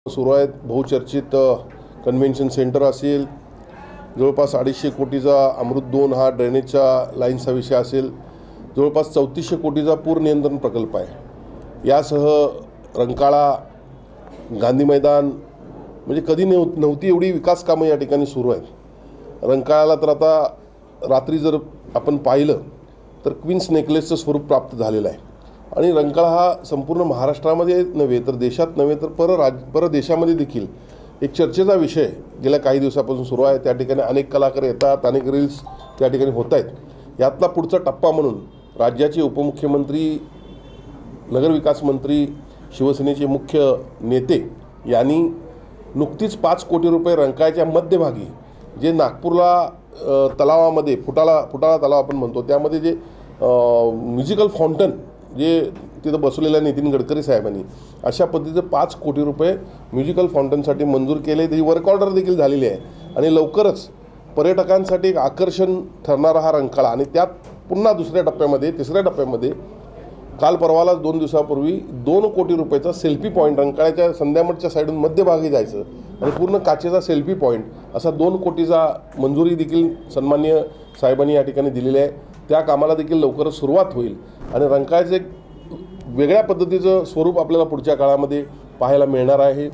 सुरू आहेत। बहुचर्चित कन्व्हेन्शन सेंटर असेल, जवळपास 250 कोटीचा अमृत 2 हा ड्रेनेजच्या लाईन्सचा विषय असेल, जवळपास 3400 कोटीचा पूर नियंत्रण प्रकल्प आहे। यासह रंकाळा, गांधी मैदान, म्हणजे कधी नव्हती एवढी विकास कामं या ठिकाणी सुरू आहेत। रंकाळ्याला तर आता रात्री जर आपण पाहिलं तर क्वीन्स नेकलेसचं स्वरूप प्राप्त झालेलं आहे। आणि रंकाळा हा संपूर्ण महाराष्ट्रामध्ये नव्हे तर देशात नव्हे तर परदेशामध्ये देखील एक चर्चेचा विषय गेल्या काही दिवसापासून सुरू आहे। त्या ठिकाणी अनेक कलाकार येतात, अनेक रील्स त्या ठिकाणी होत आहेत। यातला पुढचा टप्पा म्हणून राज्याचे उपमुख्यमंत्री, नगरविकास मंत्री, शिवसेनेचे मुख्य नेते यांनी नुकतीच 5 कोटी रुपये रंकाळ्याच्या मध्यभागी, जे नागपूरला तलावामध्ये फुटाळा तलाव आपण म्हणतो, त्यामध्ये जे म्युझिकल फाउंटन जे तिथं बसवलेल्या नितीन गडकरी साहेबांनी अशा पद्धतीचे 5 कोटी रुपये म्युझिकल फाउंटनसाठी मंजूर केले। त्याची वर्क ऑर्डर देखील झालेली आहे आणि लवकरच पर्यटकांसाठी एक आकर्षण ठरणारा हा रंकाळा। आणि त्यात पुन्हा तिसऱ्या टप्प्यामध्ये काल परवाला 2 दिवसापूर्वी 2 कोटी रुपयाचा सेल्फी पॉईंट, रंकाळ्याच्या संध्यामठच्या साईडून मध्यभागी जायचं आणि पूर्ण काचेचा सेल्फी पॉईंट असा 2 कोटीचा मंजुरी देखील सन्माननीय साहेबांनी या ठिकाणी दिलेली आहे। त्या कामाला देखील लवकरच सुरुवात होईल आणि रंकाळ्याचं एक वेगळ्या पद्धतीचं स्वरूप आपल्याला पुढच्या काळामध्ये पाहायला मिळणार आहे।